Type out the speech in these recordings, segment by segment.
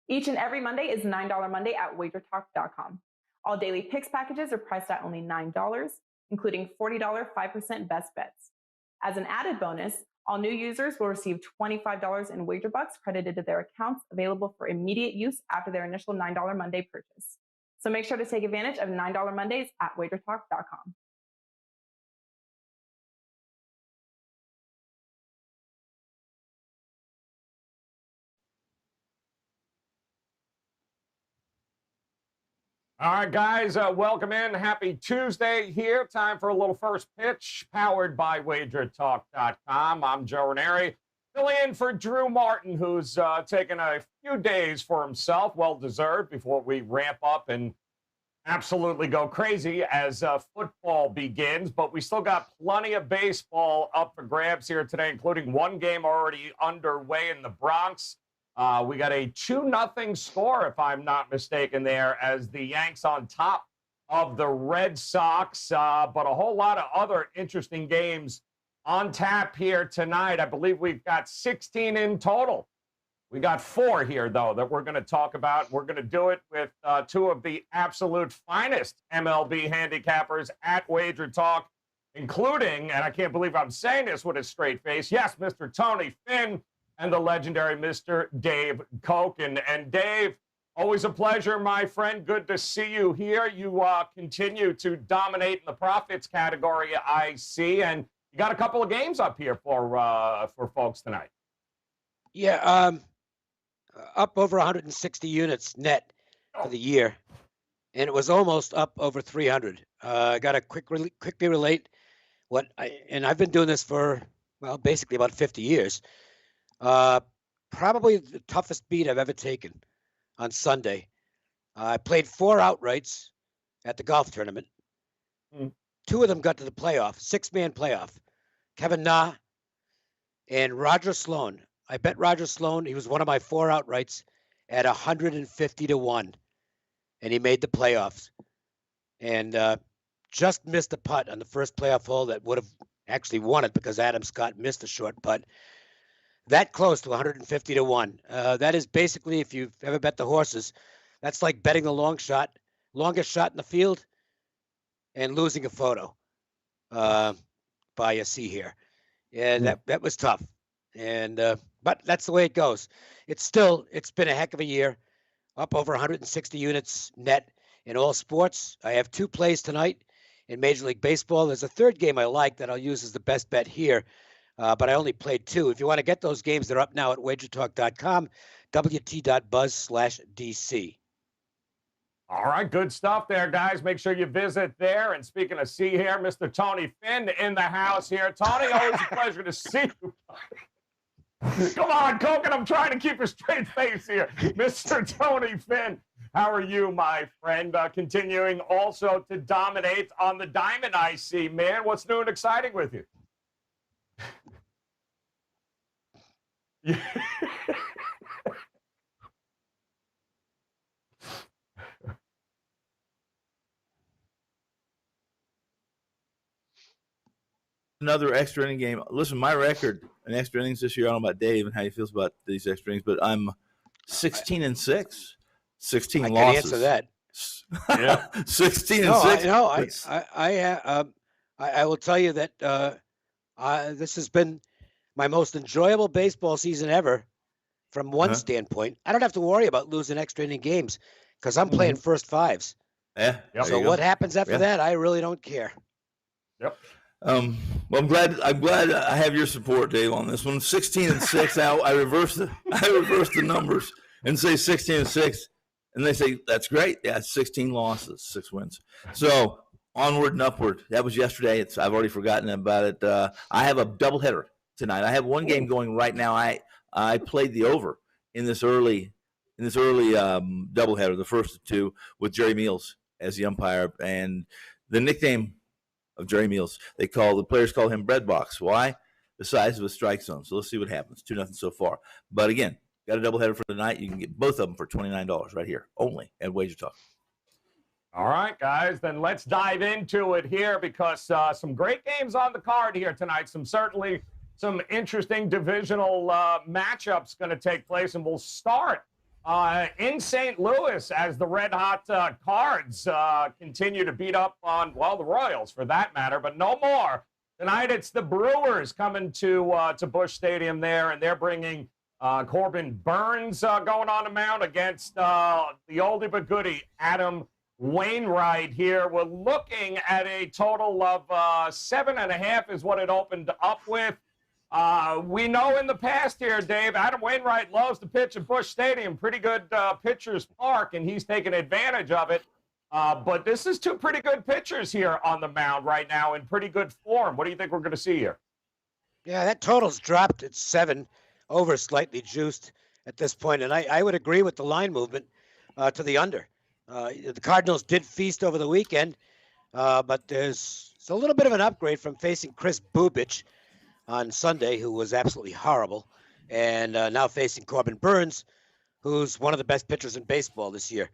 Each and every Monday is $9 Monday at WagerTalk.com. All daily picks packages are priced at only $9, including $40 5% best bets. As an added bonus, all new users will receive $25 in WagerBucks credited to their accounts, available for immediate use after their initial $9 Monday purchase. So make sure to take advantage of $9 Mondays at WagerTalk.com. All right, guys, welcome in. Happy Tuesday here. Time for a little first pitch, powered by WagerTalk.com. I'm Joe Raineri, filling in for Drew Martin, who's taking a few days for himself, well-deserved, before we ramp up and absolutely go crazy as football begins. But we still got plenty of baseball up for grabs here today, including one game already underway in the Bronx. We got a 2-0 score, if I'm not mistaken, there, as the Yanks on top of the Red Sox. But a whole lot of other interesting games on tap here tonight. I believe we've got 16 in total. We got 4 here, though, that we're going to talk about. We're going to do it with 2 of the absolute finest MLB handicappers at Wager Talk, including, and I can't believe I'm saying this with a straight face, yes, Mr. Tony Finn, and the legendary Mr. Dave Cokin. And Dave, always a pleasure, my friend. Good to see you here. You continue to dominate in the profits category, I see, and you got a couple of games up here for folks tonight. Yeah, up over 160 units net for the year, and it was almost up over 300. I got to quickly relate I've been doing this for, well, basically about 50 years. Probably the toughest beat I've ever taken on Sunday. I played 4 outrights at the golf tournament. 2 of them got to the playoff, 6-man playoff. Kevin Na and Roger Sloan. I bet Roger Sloan. He was one of my 4 outrights at 150-1, and he made the playoffs. And just missed a putt on the first playoff hole that would have actually won it, because Adam Scott missed a short putt. That close to 150-1. That is basically, if you've ever bet the horses, that's like betting the longest shot in the field and losing a photo by a C here. And that was tough. And but that's the way it goes. It's been a heck of a year, up over 160 units net in all sports. I have 2 plays tonight in Major League Baseball. There's a third game I like that I'll use as the best bet here. But I only played 2. If you want to get those games, they're up now at WagerTalk.com, WT.buzz/DC. All right, good stuff there, guys. Make sure you visit there. And speaking of C here, Mr. Tony Finn in the house here. Tony, always a pleasure to see you. Come on, Cokin, I'm trying to keep a straight face here. Mr. Tony Finn, how are you, my friend? Continuing also to dominate on the diamond, I see. Man, what's new and exciting with you? Another extra inning game. Listen, my record in extra innings this year, I don't know about Dave and how he feels about these extra innings, but I'm 16-6, 16 I losses. can answer that. Yeah, 16-6. I will tell you that this has been my most enjoyable baseball season ever from one standpoint. I don't have to worry about losing extra inning games because I'm playing first 5s. Yeah. So what happens after that, I really don't care. Yep. Well, I'm glad I have your support, Dave, on this one. 16-6. Now I reverse the numbers and say 16-6, and they say that's great. Yeah, 16 losses, 6 wins. So onward and upward. That was yesterday. I've already forgotten about it. I have a doubleheader tonight. I have one game going right now. I played the over in this early doubleheader, the first of 2, with Jerry Meals as the umpire, and the nickname of Jerry Meals, the players call him Bread Box. Why? The size of a strike zone. So let's see what happens. 2-0 so far. But again, got a doubleheader for tonight. You can get both of them for $29 right here, only at Wager Talk. All right, guys, then let's dive into it here, because some great games on the card here tonight. Certainly some interesting divisional matchups going to take place, and we'll start in St. Louis as the red-hot Cards continue to beat up on, well, the Royals for that matter, but no more. Tonight it's the Brewers coming to Busch Stadium there, and they're bringing Corbin Burns going on the mound against the oldie but goodie Adam Wainwright here. We're looking at a total of 7.5 is what it opened up with. We know in the past here, Dave, Adam Wainwright loves to pitch at Busch Stadium. Pretty good pitcher's park, and he's taking advantage of it. But this is two pretty good pitchers here on the mound right now in pretty good form. What do you think we're going to see here? Yeah, that total's dropped. It's 7, over slightly juiced at this point. And I would agree with the line movement to the under. The Cardinals did feast over the weekend, but there's a little bit of an upgrade from facing Chris Bubich on Sunday, who was absolutely horrible, and now facing Corbin Burns, who's one of the best pitchers in baseball this year.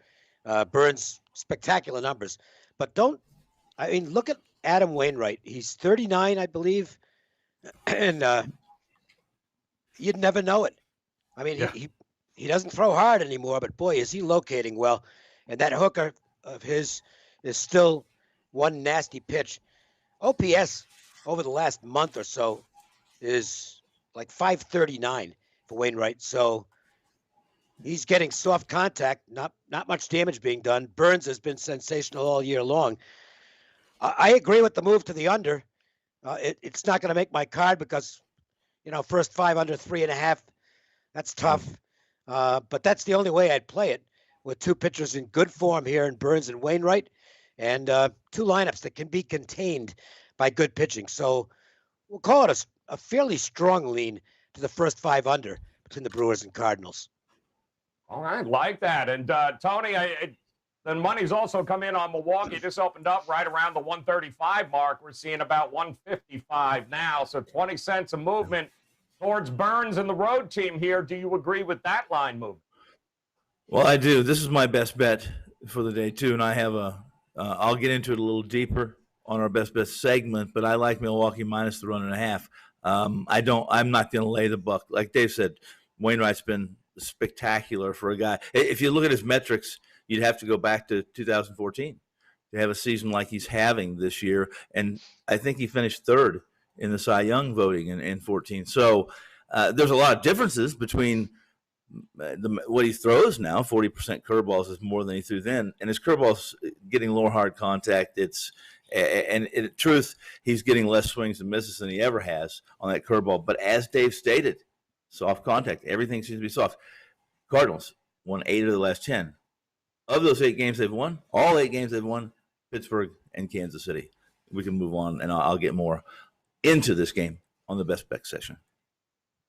Burns, spectacular numbers. But look at Adam Wainwright. He's 39, I believe, and you'd never know it. I mean, yeah. He doesn't throw hard anymore, but boy, is he locating well. And that hooker of his is still one nasty pitch. OPS over the last month or so is like 539 for Wainwright. So he's getting soft contact, not much damage being done. Burns has been sensational all year long. I agree with the move to the under. It's not going to make my card because, first 5 under 3.5, that's tough. But that's the only way I'd play it, with two pitchers in good form here in Burns and Wainwright, and two lineups that can be contained by good pitching. So we'll call it a fairly strong lean to the first 5 under between the Brewers and Cardinals. All right, like that. And Tony, the money's also come in on Milwaukee. Just opened up right around the 135 mark. We're seeing about 155 now, so 20 cents a movement towards Burns and the road team here. Do you agree with that line movement? Well, I do. This is my best bet for the day, too, and I have I'll get into it a little deeper on our best bet segment, but I like Milwaukee minus the 1.5. I'm not going to lay the buck. Like Dave said, Wainwright's been spectacular for a guy. If you look at his metrics, you'd have to go back to 2014 to have a season like he's having this year, and I think he finished 3rd in the Cy Young voting in 14. So there's a lot of differences between what he throws now. 40% curveballs is more than he threw then, and his curveballs getting lower hard contact. And in truth, he's getting less swings and misses than he ever has on that curveball. But as Dave stated, soft contact, everything seems to be soft. Cardinals won 8 of the last 10. Of those 8 games they've won, all 8 games they've won, Pittsburgh and Kansas City. We can move on, and I'll get more into this game on the best bet session.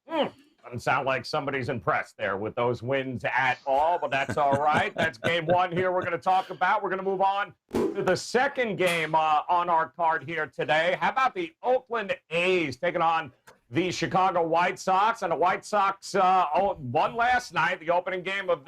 Doesn't sound like somebody's impressed there with those wins at all, but that's all right. That's game 1 here we're going to talk about. We're going to move on to the second game on our card here today. How about the Oakland A's taking on the Chicago White Sox? And the White Sox won last night. The opening game of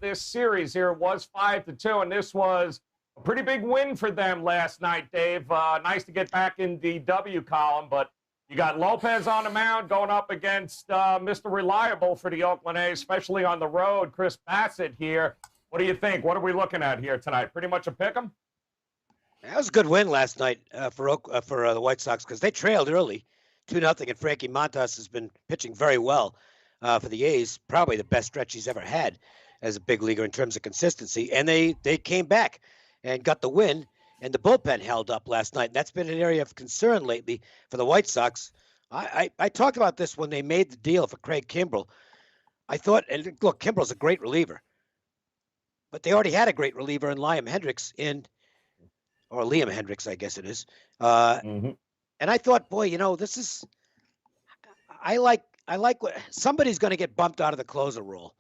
this series here was 5-2, and this was a pretty big win for them last night, Dave. Nice to get back in the W column, but you got Lopez on the mound going up against Mr. Reliable for the Oakland A's, especially on the road, Chris Bassett here. What do you think? What are we looking at here tonight? Pretty much a pick 'em? That was a good win last night for the White Sox because they trailed early, 2-0, and Frankie Montas has been pitching very well for the A's, probably the best stretch he's ever had as a big leaguer in terms of consistency. And they came back and got the win. And the bullpen held up last night. That's been an area of concern lately for the White Sox. I talked about this when they made the deal for Craig Kimbrell. I thought, and look, Kimbrell's a great reliever, but they already had a great reliever in Liam Hendricks, or Liam Hendricks, I guess it is. And I thought, boy, this is. I like what somebody's going to get bumped out of the closer role,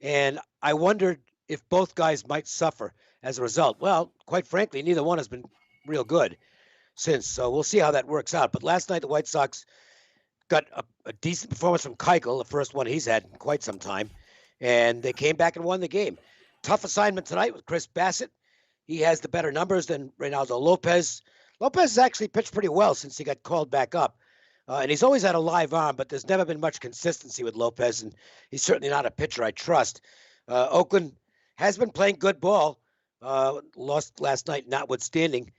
and I wondered if both guys might suffer as a result. Well, quite frankly, neither one has been real good since, so we'll see how that works out. But last night, the White Sox got a decent performance from Keuchel, the first one he's had in quite some time, and they came back and won the game. Tough assignment tonight with Chris Bassett. He has the better numbers than Reynaldo Lopez. Lopez has actually pitched pretty well since he got called back up. And he's always had a live arm, but there's never been much consistency with Lopez, and he's certainly not a pitcher I trust. Oakland has been playing good ball, lost last night notwithstanding.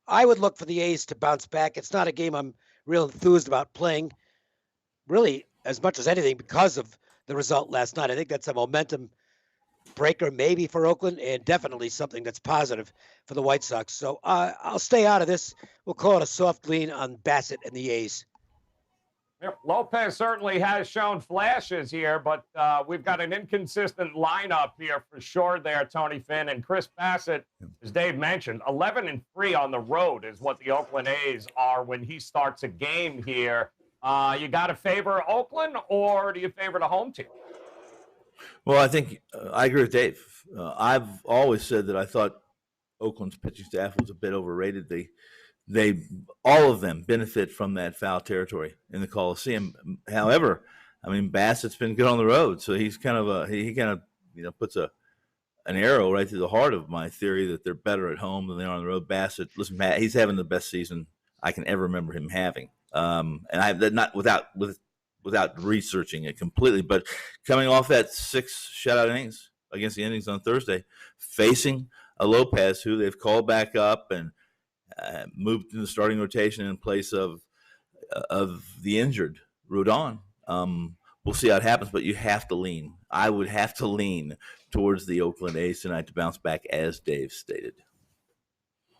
I would look for the A's to bounce back. It's not a game I'm real enthused about playing, really, as much as anything because of the result last night. I think that's a momentum breaker maybe for Oakland, and definitely something that's positive for the White Sox. So I'll stay out of this. We'll call it a soft lean on Bassett and the A's. Yep, Lopez certainly has shown flashes here, but we've got an inconsistent lineup here for sure there, Tony Finn. And Chris Bassett, as Dave mentioned, 11-3 on the road is what the Oakland A's are when he starts a game here. You got to favor Oakland, or do you favor the home team? Well, I think I agree with Dave. I've always said that I thought Oakland's pitching staff was a bit overrated. They all of them benefit from that foul territory in the Coliseum. However, I mean, Bassett's been good on the road, so he's kind of puts an arrow right through the heart of my theory that they're better at home than they are on the road. Bassett, listen, Matt, he's having the best season I can ever remember him having, and I not without researching it completely, but coming off that 6 shutout innings against the Indians on Thursday, facing a Lopez who they've called back up and moved in the starting rotation in place of the injured Rodon. We'll see how it happens, but you have to lean. I would have to lean towards the Oakland A's tonight to bounce back, as Dave stated.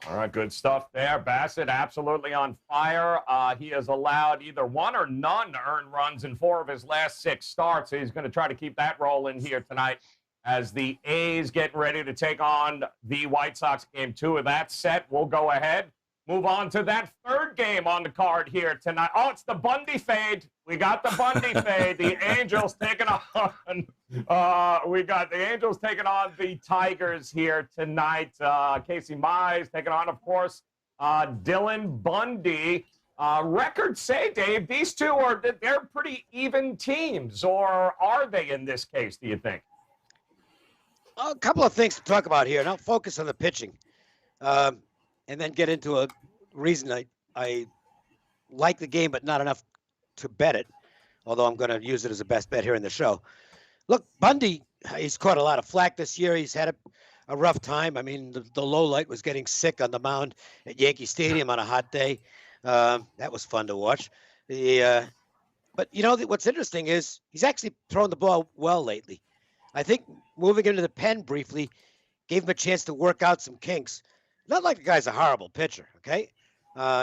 All right, good stuff there. Bassett absolutely on fire. He has allowed either 1 or none earned runs in 4 of his last 6 starts. So he's going to try to keep that rolling here tonight as the A's get ready to take on the White Sox. Game 2 of that set. We'll go ahead, move on to that third game on the card here tonight. Oh, it's the Bundy fade. We got the Bundy fade. The Angels taking on. We got the Angels taking on the Tigers here tonight. Casey Mize taking on, of course, Dylan Bundy. Records say, Dave, these two they're pretty even teams, or are they in this case? Do you think? A couple of things to talk about here, and I'll focus on the pitching, and then get into a reason I like the game, but not enough to bet it, although I'm going to use it as a best bet here in the show. Look, Bundy, he's caught a lot of flack this year. He's had a rough time. I mean, the low light was getting sick on the mound at Yankee Stadium on a hot day. That was fun to watch. But, you know, what's interesting is he's actually thrown the ball well lately. I think moving into the pen briefly gave him a chance to work out some kinks. Not like the guy's a horrible pitcher, okay?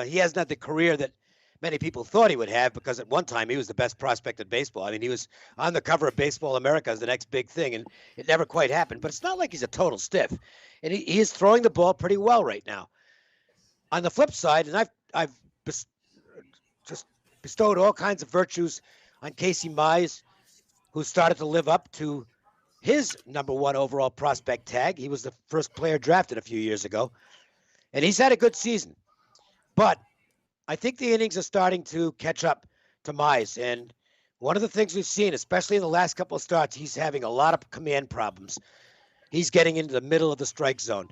He hasn't had the career that many people thought he would have, because at one time he was the best prospect in baseball. I mean, he was on the cover of Baseball America as the next big thing, and it never quite happened. But it's not like he's a total stiff. And he is throwing the ball pretty well right now. On the flip side, and I've just bestowed all kinds of virtues on Casey Mize, who started to live up to his #1 overall prospect tag. He was the first player drafted a few years ago, and he's had a good season. But I think the innings are starting to catch up to Mize, and one of the things we've seen, especially in the last couple of starts, he's having a lot of command problems. He's getting into the middle of the strike zone,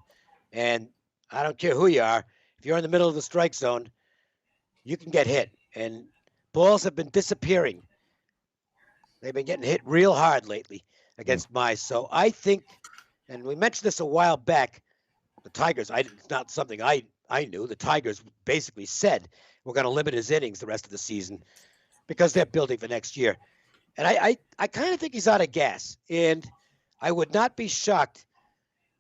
and I don't care who you are. If you're in the middle of the strike zone, you can get hit, and balls have been disappearing. They've been getting hit real hard lately against Mize. So I think, and we mentioned this a while back, the Tigers, it's not something I knew. The Tigers basically said we're going to limit his innings the rest of the season because they're building for next year. And I kind of think he's out of gas. And I would not be shocked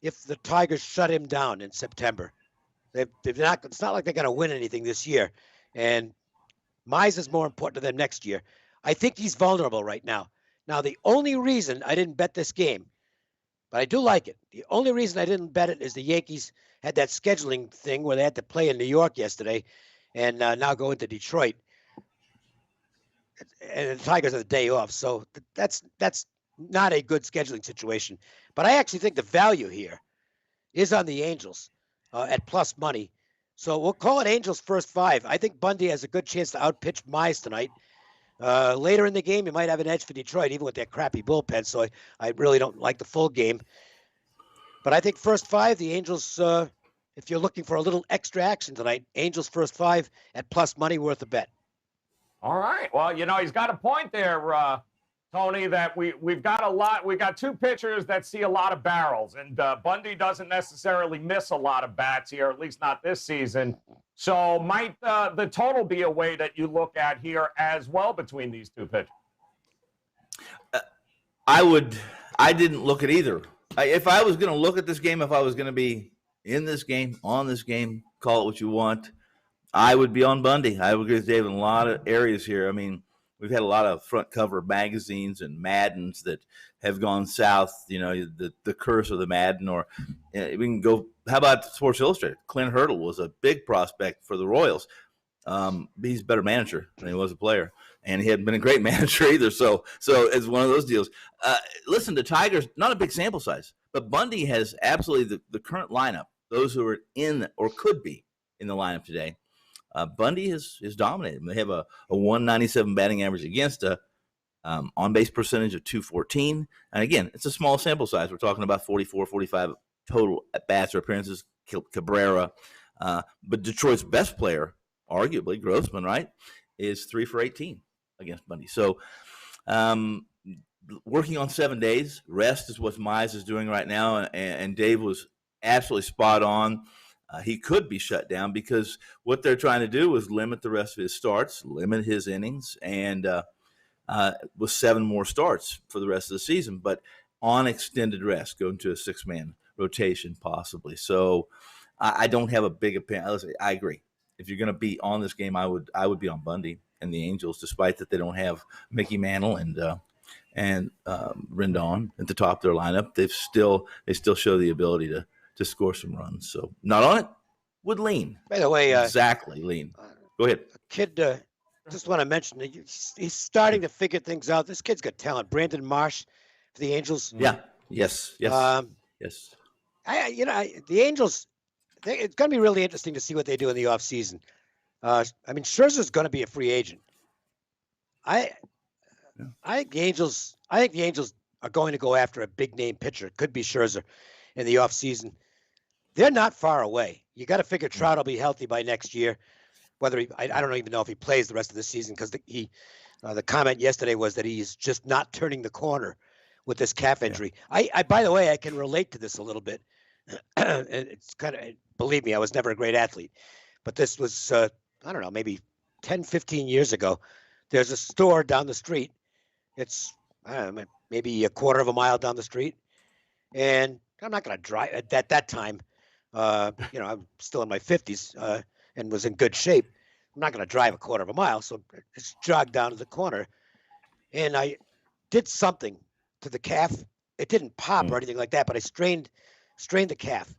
if the Tigers shut him down in September. It's not like they're going to win anything this year. And Mize is more important to them next year. I think he's vulnerable right now. Now, the only reason I didn't bet this game, but I do like it, the only reason I didn't bet it is the Yankees had that scheduling thing where they had to play in New York yesterday and now go into Detroit. And the Tigers have the day off. So that's not a good scheduling situation. But I actually think the value here is on the Angels at plus money. So we'll call it Angels first 5. I think Bundy has a good chance to outpitch Mize tonight. Later in the game, he might have an edge for Detroit, even with their crappy bullpen. So I really don't like the full game. But I think first 5, the Angels, if you're looking for a little extra action tonight, Angels first 5 at plus money, worth a bet. All right. Well, he's got a point there, Tony, that we've got a lot. We've got two pitchers that see a lot of barrels, and Bundy doesn't necessarily miss a lot of bats here, at least not this season. So might the total be a way that you look at here as well between these two pitchers? I didn't look at either. If I was going to look at this game, if I was going to be in this game, on this game, call it what you want, I would be on Bundy. I would agree with Dave in a lot of areas here. I mean, we've had a lot of front cover magazines and Maddens that have gone south, the curse of the Madden. Or we can go, how about Sports Illustrated? Clint Hurdle was a big prospect for the Royals. He's a better manager than he was a player. And he hadn't been a great manager either. So it's one of those deals. Listen, the Tigers, not a big sample size, but Bundy has absolutely the current lineup, those who are in or could be in the lineup today. Bundy is dominated. They have a 197 batting average against a on-base percentage of 214. And again, it's a small sample size. We're talking about 44, 45 total at-bats or appearances, Cabrera. But Detroit's best player, arguably, Grossman, right, is 3 for 18 against Bundy. So working on 7 days, rest is what Mize is doing right now. And Dave was absolutely spot on. He could be shut down because what they're trying to do is limit the rest of his starts, limit his innings, and with 7 more starts for the rest of the season, but on extended rest, going to a 6-man rotation possibly. So I don't have a big opinion. Listen, I agree. If you're going to be on this game, I would be on Bundy and the Angels, despite that they don't have Mickey Mantle and Rendon at the top of their lineup. They still show the ability to score some runs. So not on it, would lean. By the way, exactly lean. Go ahead. Kid, just want to mention that he's starting to figure things out. This kid's got talent. Brandon Marsh for the Angels. Yeah. Yes. Yes. The Angels. It's going to be really interesting to see what they do in the offseason. Scherzer's going to be a free agent. I think the Angels are going to go after a big name pitcher. It could be Scherzer in the offseason. They're not far away. You got to figure Trout will be healthy by next year. Whether I don't even know if he plays the rest of the season, because the comment yesterday was that he's just not turning the corner with this calf injury. I by the way, I can relate to this a little bit. It's kind of, believe me, I was never a great athlete, but this was I don't know, maybe 10, 15 years ago. There's a store down the street. It's maybe a quarter of a mile down the street, and I'm not going to drive at that time. I'm still in my 50s and was in good shape. I'm not going to drive a quarter of a mile, so I just jogged down to the corner, and I did something to the calf. It didn't pop or anything like that, but I strained the calf,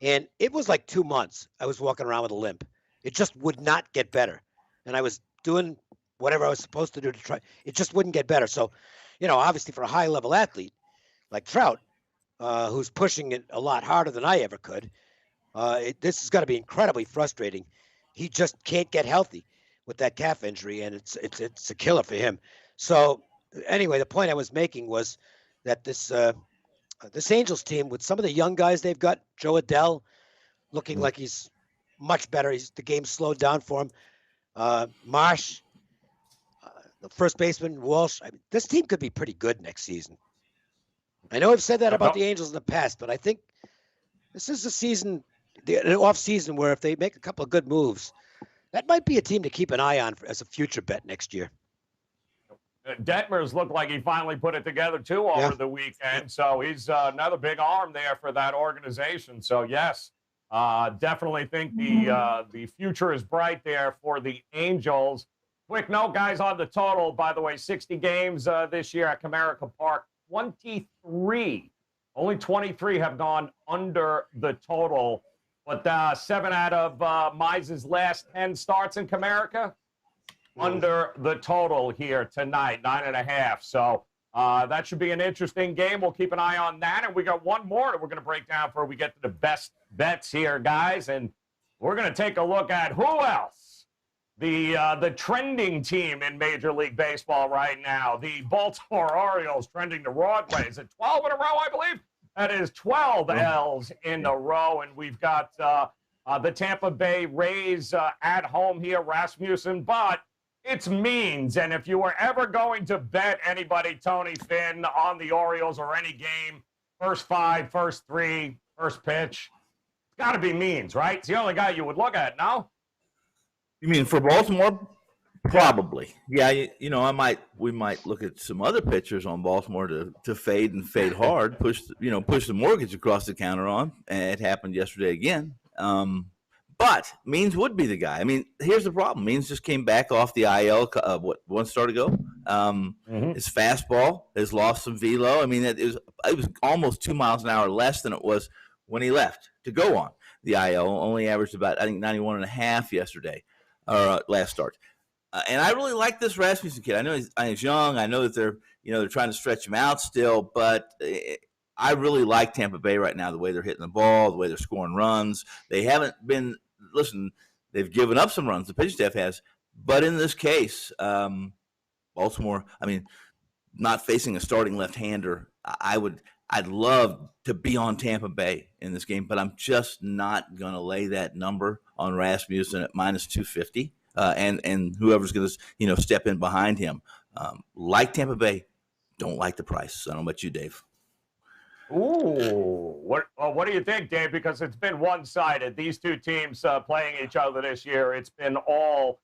and it was like 2 months. I was walking around with a limp. It just would not get better, and I was doing whatever I was supposed to do to try. It just wouldn't get better. So, obviously for a high-level athlete like Trout, who's pushing it a lot harder than I ever could, this is going to be incredibly frustrating. He just can't get healthy with that calf injury, and it's a killer for him. So anyway, the point I was making was that this Angels team, with some of the young guys they've got, Joe Adell looking like he's much better. The game slowed down for him. Marsh, the first baseman, Walsh. This team could be pretty good next season. I know I've said that about the Angels in the past, but I think this is a season, an off season, where if they make a couple of good moves, that might be a team to keep an eye on as a future bet next year. Detmers looked like he finally put it together too over the weekend, so he's another big arm there for that organization. So yes, definitely think the future is bright there for the Angels. Quick note, guys, on the total, by the way, 60 games this year at Comerica Park, 23. Only 23 have gone under the total, but 7 out of Mize's last 10 starts in Comerica under the total here tonight, 9.5. So that should be an interesting game. We'll keep an eye on that. And we got one more that we're going to break down before we get to the best bets here, guys. And we're going to take a look at who else. The trending team in Major League Baseball right now, the Baltimore Orioles, trending to Broadway. Is it 12 in a row, I believe? That is 12 L's in a row. And we've got the Tampa Bay Rays at home here, Rasmussen. But It's means. And if you were ever going to bet anybody, Tony Finn, on the Orioles or any game, first 5, first 3, first pitch, it's got to be means, right? It's the only guy you would look at, no? You mean for Baltimore? Probably. Yeah, we might look at some other pitchers on Baltimore to fade and fade hard, push the mortgage across the counter on, and it happened yesterday again. But Means would be the guy. I mean, here's the problem. Means just came back off the IL, one start ago. His fastball has lost some velo. I mean, it was almost 2 miles an hour less than it was when he left to go on the IL. Only averaged about, I think, 91.5 yesterday, or last start. And I really like this Rasmussen kid. I know he's young. I know that they're trying to stretch him out still, but I really like Tampa Bay right now, the way they're hitting the ball, the way they're scoring runs. They haven't been – listen, they've given up some runs, the pitching staff has. But in this case, Baltimore, I mean, not facing a starting left-hander, I'd love to be on Tampa Bay in this game, but I'm just not going to lay that number on Rasmussen at minus 250. And whoever's going to step in behind him. Like Tampa Bay, don't like the price. I don't know about you, Dave. Ooh, what do you think, Dave? Because it's been one-sided. These two teams playing each other this year, it's been all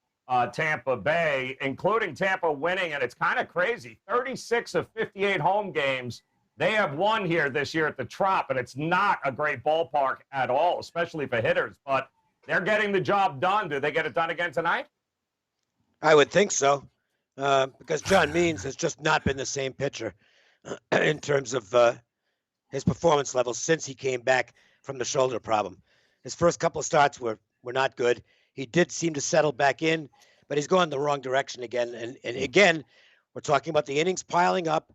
Tampa Bay, including Tampa winning, and it's kind of crazy. 36 of 58 home games they have won here this year at the Trop, and it's not a great ballpark at all, especially for hitters, but they're getting the job done. Do they get it done again tonight? I would think so, because John Means has just not been the same pitcher in terms of his performance levels since he came back from the shoulder problem. His first couple of starts were not good. He did seem to settle back in, but he's going the wrong direction again. And again, we're talking about the innings piling up.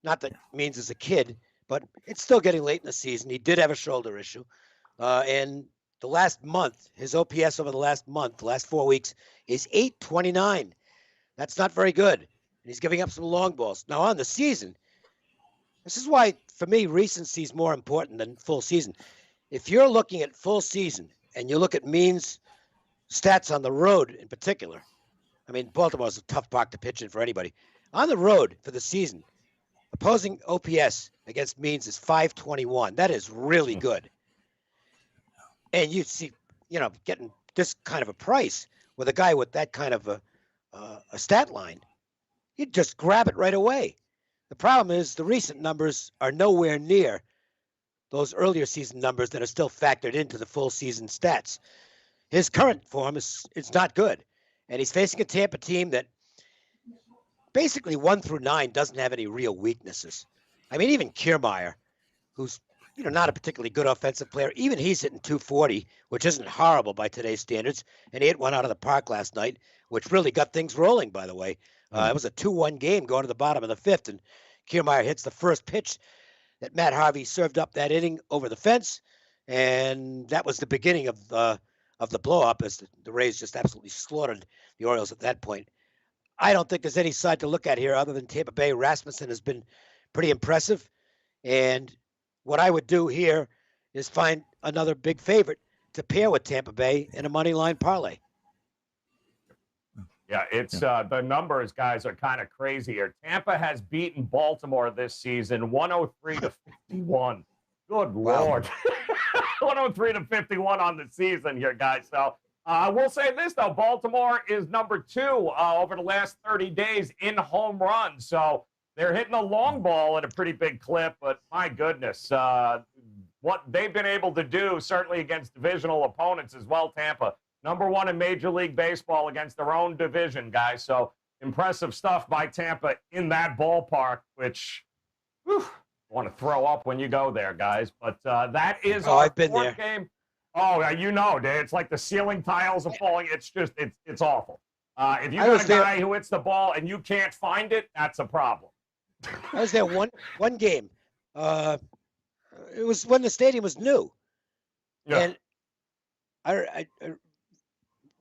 Not that Means is a kid, but it's still getting late in the season. He did have a shoulder issue. And the last month, his OPS over the last 4 weeks, is 829. That's not very good. And he's giving up some long balls. Now, on the season, this is why, for me, recency is more important than full season. If you're looking at full season and you look at Means' stats on the road in particular, I mean, Baltimore's a tough park to pitch in for anybody. On the road for the season, opposing OPS against Means is 521. That is really good. And you see, getting this kind of a price with a guy with that kind of a stat line, you'd just grab it right away. The problem is the recent numbers are nowhere near those earlier season numbers that are still factored into the full season stats. His current form is not good. And he's facing a Tampa team that basically 1 through 9 doesn't have any real weaknesses. I mean, even Kiermaier, who's not a particularly good offensive player, even he's hitting 240, which isn't horrible by today's standards. And he hit one out of the park last night, which really got things rolling, by the way. It was a 2-1 game going to the bottom of the 5th, and Kiermaier hits the first pitch that Matt Harvey served up that inning over the fence, and that was the beginning of the blow-up as the Rays just absolutely slaughtered the Orioles at that point. I don't think there's any side to look at here other than Tampa Bay. Rasmussen has been pretty impressive, and what I would do here is find another big favorite to pair with Tampa Bay in a money line parlay. Yeah, it's the numbers, guys, are kind of crazy here. Tampa has beaten Baltimore this season 103-51. Good Lord. 103-51 on the season here, guys. So I will say this, though. Baltimore is number 2 over the last 30 days in home runs. So they're hitting a long ball at a pretty big clip, but my goodness, what they've been able to do, certainly against divisional opponents as well, Tampa. Number 1 in Major League Baseball against their own division, guys. So impressive stuff by Tampa in that ballpark, which I want to throw up when you go there, guys. But that is our I've been there. Game. Oh, Dave, it's like the ceiling tiles are falling. It's just, it's awful. If you got a guy who hits the ball and you can't find it, that's a problem. I was there one game. It was when the stadium was new. Yeah. And I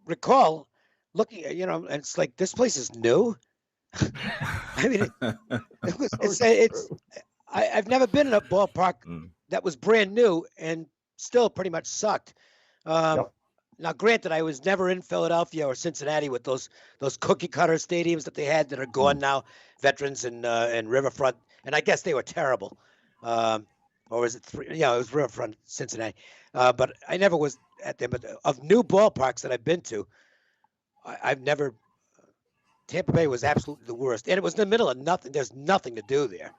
recall looking at, and it's like, this place is new. I mean, I've never been in a ballpark that was brand new and still pretty much sucked. Now Now, granted, I was never in Philadelphia or Cincinnati with those cookie cutter stadiums that they had that are gone now, Veterans and Riverfront, and I guess they were terrible. Or was it three? Yeah, it was Riverfront, Cincinnati. But I never was at them. But of new ballparks that I've been to, I've never. Tampa Bay was absolutely the worst, and it was in the middle of nothing. There's nothing to do there,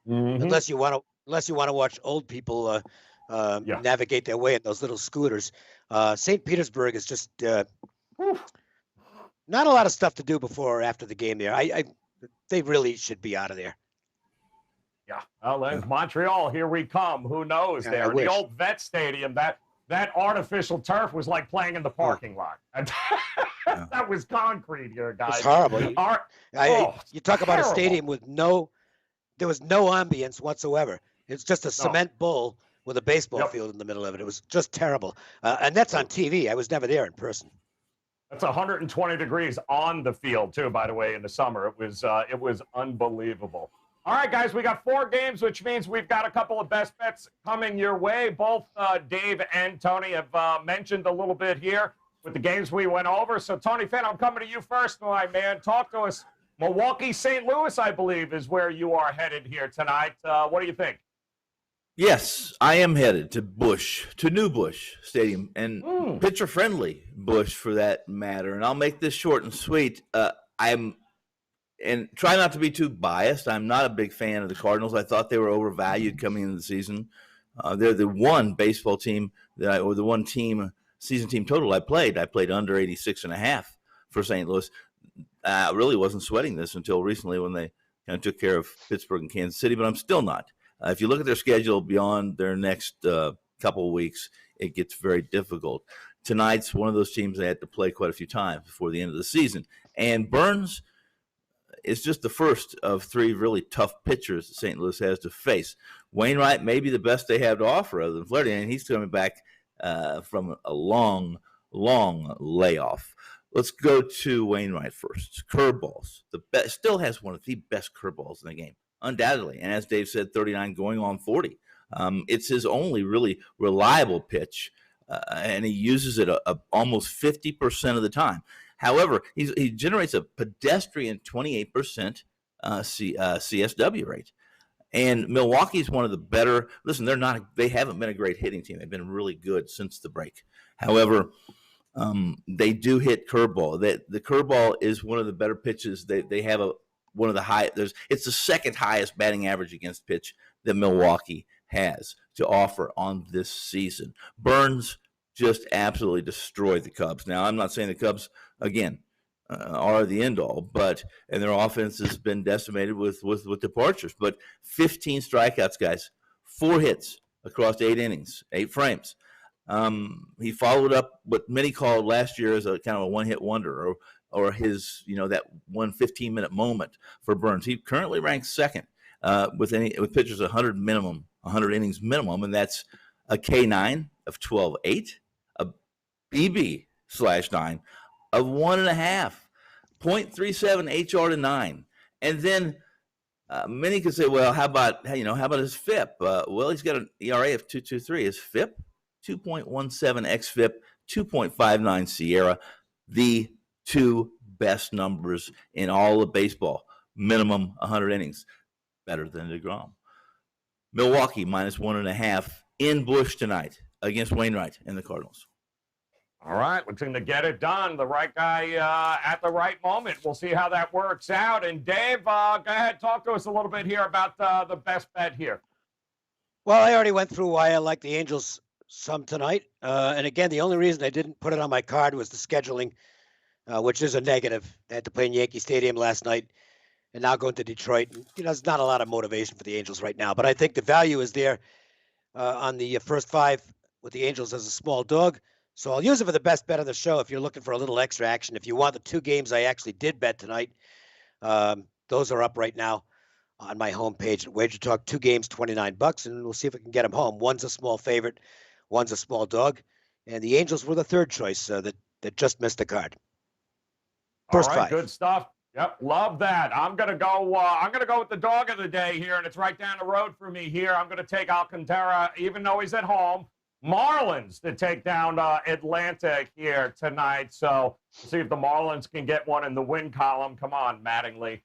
unless you want to watch old people navigate their way in those little scooters. St. Petersburg is just not a lot of stuff to do before or after the game there. They really should be out of there. Yeah. Well, there's Montreal. Here we come. Who knows there? The old Vet Stadium, that artificial turf was like playing in the parking lot. That was concrete here, guys. It's horrible. You talk about a stadium with there was no ambience whatsoever. It's just a cement bowl with a baseball field in the middle of it. It was just terrible. And that's on TV. I was never there in person. That's 120 degrees on the field, too, by the way, in the summer. It was unbelievable. All right, guys, we got 4 games, which means we've got a couple of best bets coming your way. Both Dave and Tony have mentioned a little bit here with the games we went over. So, Tony Finn, I'm coming to you first, my man. Talk to us. Milwaukee, St. Louis, I believe, is where you are headed here tonight. What do you think? Yes, I am headed to New Busch Stadium, and pitcher-friendly Busch for that matter. And I'll make this short and sweet. And try not to be too biased. I'm not a big fan of the Cardinals. I thought they were overvalued coming into the season. They're the one baseball team or the one team season team total I played. I played under 86.5 for St. Louis. I really wasn't sweating this until recently when they kind of took care of Pittsburgh and Kansas City, but I'm still not. If you look at their schedule beyond their next couple of weeks, it gets very difficult. Tonight's one of those teams they had to play quite a few times before the end of the season. And Burns is just the first of 3 really tough pitchers that St. Louis has to face. Wainwright may be the best they have to offer other than Flaherty, and he's coming back from a long layoff. Let's go to Wainwright first. Curveballs. Still has one of the best curveballs in the game, undoubtedly. And as Dave said, 39 going on 40. It's his only really reliable pitch, and he uses it almost 50% of the time. However, he generates a pedestrian 28% CSW rate. And Milwaukee's one of the better. Listen, they haven't been a great hitting team. They've been really good since the break. However, they do hit curveball. The curveball is one of the better pitches. They have one of the high. It's the second highest batting average against pitch that Milwaukee has to offer on this season. Burns just absolutely destroyed the Cubs. Now, I'm not saying the Cubs, again, are the end all, and their offense has been decimated with departures. But 15 strikeouts, guys, 4 hits across 8 innings, 8 frames. He followed up what many called last year as a kind of a one-hit wonder, or his, that 1 15-minute moment for Burns. He currently ranks second with pitchers 100 innings minimum, and that's a K9 of 12.8, a BB/9 of 1.5, 0.37 HR to 9, and then many could say, well, how about his FIP? Well, he's got an ERA of 2.23. His FIP 2.17 xFIP, 2.59 Sierra, the 2 best numbers in all of baseball. Minimum 100 innings, better than DeGrom. Milwaukee minus 1.5 in Busch tonight against Wainwright and the Cardinals. All right, looking to get it done. The right guy at the right moment. We'll see how that works out. And Dave, go ahead, talk to us a little bit here about the best bet here. Well, I already went through why I like the Angels some tonight. And again, the only reason I didn't put it on my card was the scheduling, which is a negative. They had to play in Yankee Stadium last night and now going to Detroit. There's not a lot of motivation for the Angels right now, but I think the value is there on the first 5 with the Angels as a small dog. So I'll use it for the best bet of the show if you're looking for a little extra action. If you want the 2 games I actually did bet tonight, those are up right now on my homepage at Wager Talk. 2 games, $29, and we'll see if we can get them home. One's a small favorite, one's a small dog, and the Angels were the 3rd choice that just missed the card. First All right, 5. Good stuff. Yep, love that. I'm gonna go. I'm gonna go with the dog of the day here, and it's right down the road for me here. I'm gonna take Alcantara, even though he's at home. Marlins to take down Atlanta here tonight. So see if the Marlins can get one in the win column. Come on, Mattingly.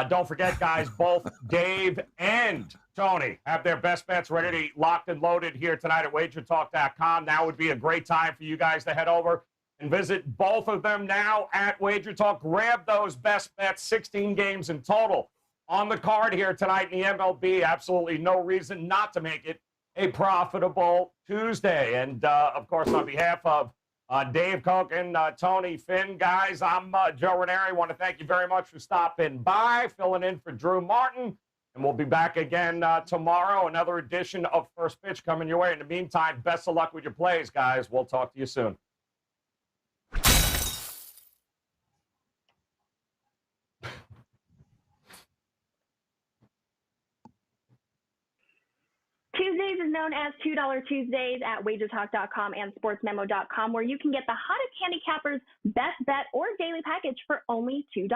Don't forget, guys, both Dave and Tony have their best bets ready, locked and loaded here tonight at WagerTalk.com. Now would be a great time for you guys to head over and visit both of them now at WagerTalk. Grab those best bets, 16 games in total on the card here tonight in the MLB. Absolutely no reason not to make it a profitable Tuesday. And, of course, on behalf of Dave, Cokin, Tony Finn, guys, I'm Joe Raineri. I want to thank you very much for stopping by, filling in for Drew Martin. And we'll be back again tomorrow. Another edition of First Pitch coming your way. In the meantime, best of luck with your plays, guys. We'll talk to you soon. Tuesdays is known as $2 Tuesdays at WagerTalk.com and SportsMemo.com, where you can get the hottest handicappers' best bet or daily package for only $2.